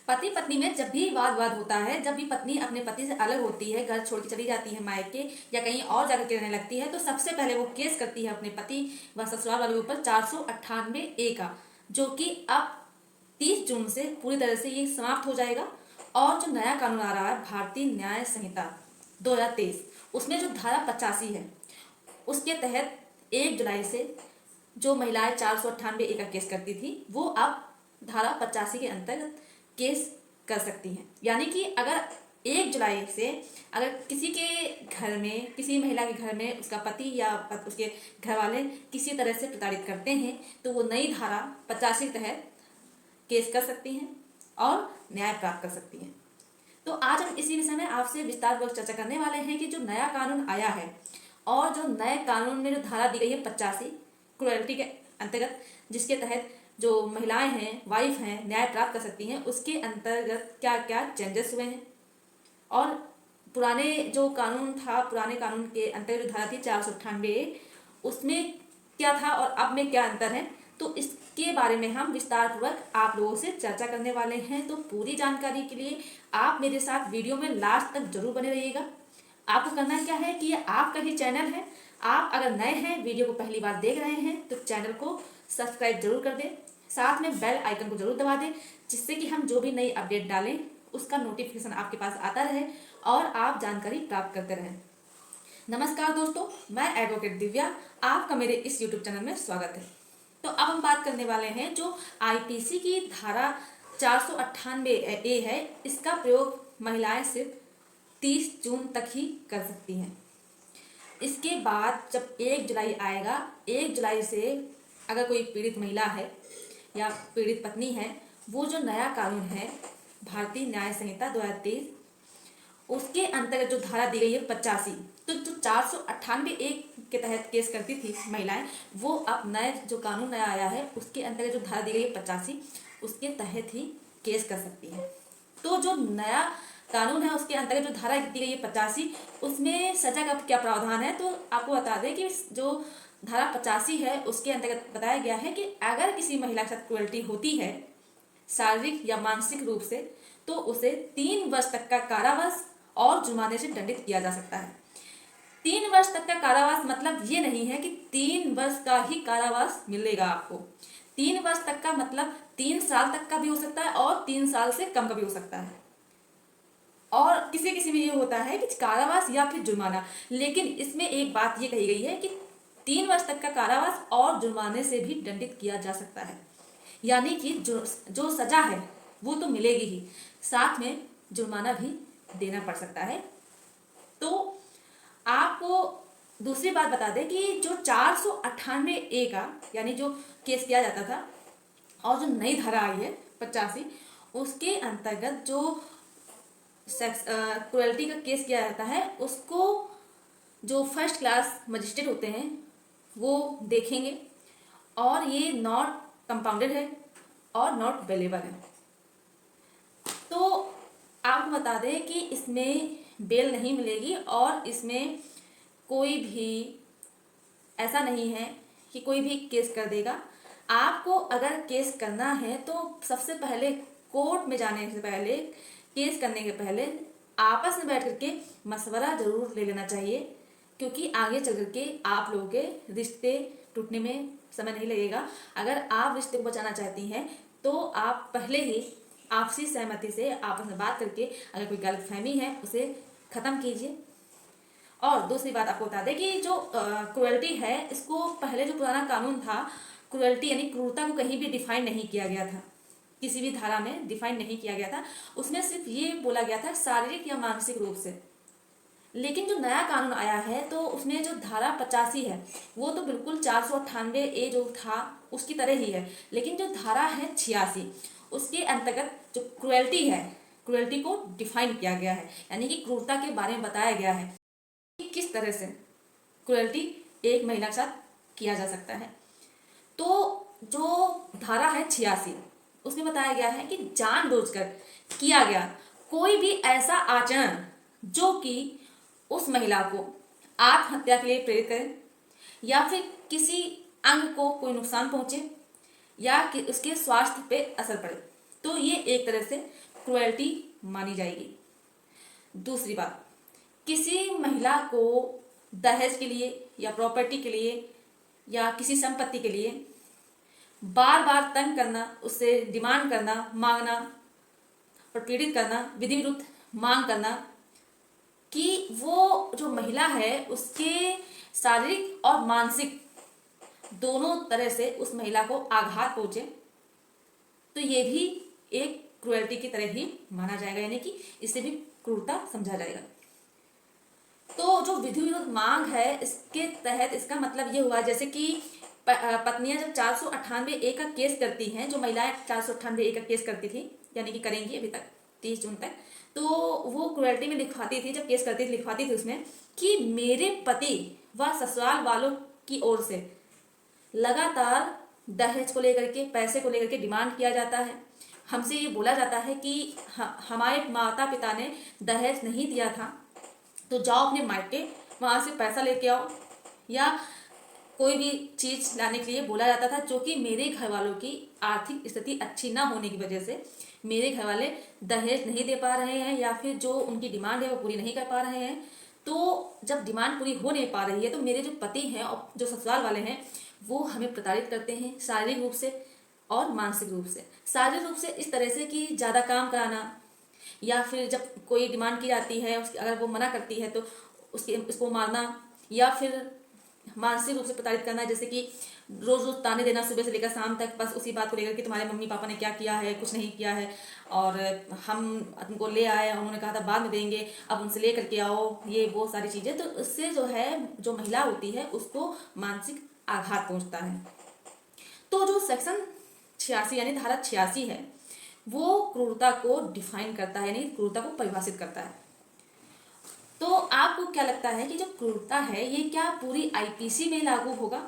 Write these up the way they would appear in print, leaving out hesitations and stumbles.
पति पत्नी में जब भी वाद वाद होता है, जब भी पत्नी अपने पति से अलग होती है, घर छोड़ के चली जाती है मायके या कहीं और जाकर के रहने लगती है, तो सबसे पहले वो केस करती है अपने पति व ससुराल वालों के ऊपर 498A का, जो कि अब 30 जून से पूरी तरह से ये समाप्त हो जाएगा। और जो नया कानून आ रहा है भारतीय न्याय संहिता 2023, उसमें जो धारा 85 है, उसके तहत 1 जुलाई से जो महिलाएं 498A का केस करती थी, वो अब धारा 85 के अंतर्गत केस कर सकती हैं। यानी कि अगर 1 जुलाई से अगर किसी के घर में, किसी महिला के घर में उसका पति या उसके घर वाले किसी तरह से प्रताड़ित करते हैं, तो वो नई धारा 85 के तहत केस कर सकती हैं और न्याय प्राप्त कर सकती हैं। तो आज हम इसी विषय में आपसे विस्तारपूर्वक चर्चा करने वाले हैं कि जो नया कानून आया है और जो नए कानून में जो धारा दी गई है 85 क्रुएल्टी के अंतर्गत, जिसके तहत जो महिलाएं हैं, वाइफ हैं, न्याय प्राप्त कर सकती हैं, उसके अंतर्गत क्या क्या चेंजेस हुए हैं और पुराने जो कानून था, पुराने कानून के अंतर्गत जो धारा थी 498, उसमें क्या था और अब में क्या अंतर है, तो इसके बारे में हम विस्तारपूर्वक आप लोगों से चर्चा करने वाले हैं। तो पूरी जानकारी के लिए आप मेरे साथ वीडियो में लास्ट तक जरूर बने रहिएगा। आपको करना क्या है कि ये आपका ही चैनल है, आप अगर नए हैं, वीडियो को पहली बार देख रहे हैं, तो चैनल को सब्सक्राइब जरूर कर दें, साथ में बेल आइकन को जरूर दबा दें, जिससे कि हम जो भी नई अपडेट डालें उसका नोटिफिकेशन आपके पास आता रहे और आप जानकारी प्राप्त करते रहें। नमस्कार दोस्तों, मैं एडवोकेट दिव्या, आपका मेरे इस यूट्यूब चैनल में स्वागत है। तो अब हम बात करने वाले हैं जो आईपीसी की धारा 498A है, इसका प्रयोग महिलाएं सिर्फ 30 जून तक ही कर सकती हैं। इसके बाद जब 1 जुलाई आएगा, 1 जुलाई से अगर कोई पीड़ित महिला है या पीड़ित पत्नी है, वो जो नया कानून है भारतीय न्याय संहिता 2023, उसके अंतर्गत जो धारा दी गई है 85, तो जो 498A के तहत केस करती थी महिलाएं, वो अब नए जो कानून नया आया है उसके अंतर्गत जो धारा दी गई है 85, उसके तहत ही केस कर सकती है। तो जो नया कानून है उसके अंतर्गत जो धारा दी गई है 85, उसमें सजा का क्या प्रावधान है, तो आपको बता दें कि जो धारा 85 है उसके अंतर्गत बताया गया है कि अगर किसी महिला के साथ क्रूएल्टी होती है शारीरिक या मानसिक रूप से, तो उसे 3 वर्ष तक का कारावास और जुर्माने से दंडित किया जा सकता है। 3 वर्ष तक का कारावास मतलब ये नहीं है कि 3 वर्ष का ही कारावास मिलेगा आपको। 3 वर्ष तक का मतलब 3 साल तक का भी हो सकता है और 3 साल से कम का भी हो सकता है, और किसी किसी में ये होता है कि कारावास या फिर जुर्माना। लेकिन इसमें एक बात ये कही गई है कि 3 वर्ष तक का कारावास और जुर्माने से भी दंडित किया जा सकता है। यानी कि जो सजा है वो तो मिलेगी ही, साथ में जुर्माना भी देना पड़ सकता है। तो आपको दूसरी बात बता दें कि जो 498A का यानी जो केस किया जाता था और जो नई धारा आई है 85, उसके अंतर्गत जो क्रुएल्टी का केस किया जाता है, उसको जो फर्स्ट क्लास मजिस्ट्रेट होते हैं वो देखेंगे, और ये नॉट कंपाउंडेड है और नॉट बेलेबल है। तो आपको बता दें कि इसमें बेल नहीं मिलेगी और इसमें कोई भी ऐसा नहीं है कि कोई भी केस कर देगा। आपको अगर केस करना है तो सबसे पहले कोर्ट में जाने से पहले, केस करने के पहले आपस में बैठ करके मशवरा जरूर ले लेना चाहिए, क्योंकि आगे चल करके आप लोगों के रिश्ते टूटने में समय नहीं लगेगा। अगर आप रिश्ते को बचाना चाहती हैं तो आप पहले ही आपसी सहमति से आपस में बात करके अगर कोई गलतफहमी है उसे खत्म कीजिए। और दूसरी बात आपको बता दें कि जो क्रुएल्टी है, इसको पहले जो पुराना कानून था, क्रुएल्टी यानी क्रूरता को कहीं भी डिफाइन नहीं किया गया था, किसी भी धारा में डिफाइन नहीं किया गया था। उसमें सिर्फ ये बोला गया था शारीरिक या मानसिक रूप से। लेकिन जो नया कानून आया है तो उसमें जो धारा 85 है वो तो बिल्कुल 498A जो था उसकी तरह ही है, लेकिन जो धारा है 86, उसके अंतर्गत जो क्रुएल्टी है, क्रुएल्टी को डिफाइन किया गया है, यानी कि क्रूरता के बारे में बताया गया है कि किस तरह से क्रुएल्टी एक महिला के साथ किया जा सकता है। तो जो धारा है 86, उसमें बताया गया है कि जानबूझकर किया गया कोई भी ऐसा आचरण जो कि उस महिला को आत्महत्या के लिए प्रेरित करे, या फिर किसी अंग को कोई नुकसान पहुंचे, या कि उसके स्वास्थ्य पे असर पड़े, तो ये एक तरह से क्रुएल्टी मानी जाएगी। दूसरी बात, किसी महिला को दहेज के लिए या प्रॉपर्टी के लिए या किसी संपत्ति के लिए बार बार तंग करना, उससे डिमांड करना, मांगना, प्रपीड़ित करना, विधि विरुद्ध मांग करना कि वो जो महिला है उसके शारीरिक और मानसिक दोनों तरह से उस महिला को आघात पहुंचे, तो ये भी एक क्रुएल्टी की तरह ही माना जाएगा, यानी कि इसे भी क्रूरता समझा जाएगा। तो जो विधि विरुद्ध मांग है, इसके तहत इसका मतलब ये हुआ जैसे कि पत्नियां जब 498A का केस करती हैं, जो महिलाएं 498A का केस करती थी, यानी कि करेंगी अभी तक 30 जून तक, तो वो क्रुएल्टी में लिखवाती थी, जब केस करती थी लिखवाती थी उसमें कि मेरे पति व ससुराल वालों की ओर से लगातार दहेज को लेकर के, पैसे को लेकर के डिमांड किया जाता है। हमसे ये बोला जाता है कि हमारे माता पिता ने दहेज नहीं दिया था, तो जाओ अपने मायके वहाँ से पैसा लेके आओ, या कोई भी चीज़ लाने के लिए बोला जाता था, जो कि मेरे घर वालों की आर्थिक स्थिति अच्छी ना होने की वजह से मेरे घर वाले दहेज नहीं दे पा रहे हैं, या फिर जो उनकी डिमांड है वो पूरी नहीं कर पा रहे हैं। तो जब डिमांड पूरी हो नहीं पा रही है, तो मेरे जो पति हैं और जो ससुराल वाले हैं वो हमें प्रताड़ित करते हैं, शारीरिक रूप से और मानसिक रूप से। शारीरिक रूप से इस तरह से कि ज़्यादा काम कराना, या फिर जब कोई डिमांड की जाती है अगर वो मना करती है तो उसको मारना, या फिर मानसिक रूप से प्रताड़ित करना, जैसे कि रोज रोज ताने देना सुबह से लेकर शाम तक, बस उसी बात को लेकर कि तुम्हारे मम्मी पापा ने क्या किया है, कुछ नहीं किया है, और हम तुमको ले आए, उन्होंने कहा था बाद में देंगे, अब उनसे ले करके आओ, ये बहुत सारी चीज़ें। तो उससे जो है जो महिला होती है उसको मानसिक आघात पहुंचता है। तो जो सेक्शन 86 यानी धारा 86 है वो क्रूरता को डिफाइन करता है, यानी क्रूरता को परिभाषित करता है। तो आपको क्या लगता है कि जो क्रूरता है ये क्या पूरी आईपीसी में लागू होगा?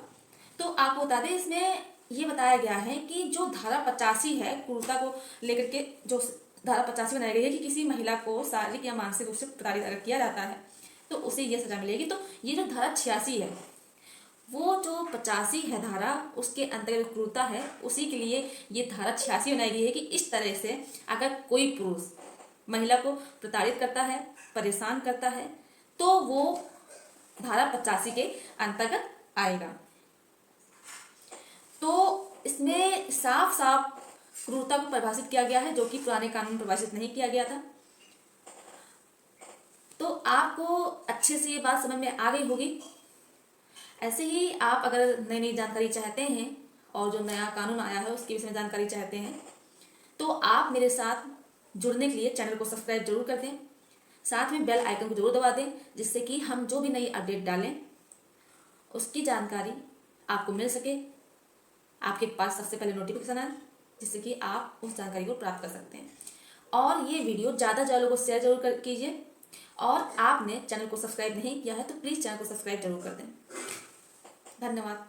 तो आपको बता दें, इसमें ये बताया गया है कि जो धारा 85 है क्रूरता को लेकर के, जो धारा 85 बनाई गई है कि किसी महिला को शारीरिक या मानसिक रूप से प्रताड़ित अगर किया जाता है तो उसे ये सजा मिलेगी। तो ये जो धारा 86 है वो जो 85 है धारा, उसके अंतर्गत क्रूरता है, उसी के लिए ये धारा 86 बनाई गई है कि इस तरह से अगर कोई पुरुष महिला को प्रताड़ित करता है, परेशान करता है, तो वो धारा 85 के अंतर्गत आएगा। तो इसमें साफ साफ क्रूरता को परिभाषित किया गया है, जो कि पुराने कानून में परिभाषित नहीं किया गया था। तो आपको अच्छे से ये बात समझ में आ गई होगी। ऐसे ही आप अगर नई नई जानकारी चाहते हैं और जो नया कानून आया है उसके विषय में जानकारी चाहते हैं, तो आप मेरे साथ जुड़ने के लिए चैनल को सब्सक्राइब जरूर कर दें, साथ में बेल आइकन को जरूर दबा दें, जिससे कि हम जो भी नई अपडेट डालें उसकी जानकारी आपको मिल सके, आपके पास सबसे पहले नोटिफिकेशन आए, जिससे कि आप उस जानकारी को प्राप्त कर सकते हैं। और ये वीडियो ज़्यादा से ज़्यादा लोगों को शेयर जरूर कीजिए, और आपने चैनल को सब्सक्राइब नहीं किया है तो प्लीज़ चैनल को सब्सक्राइब जरूर कर दें। धन्यवाद।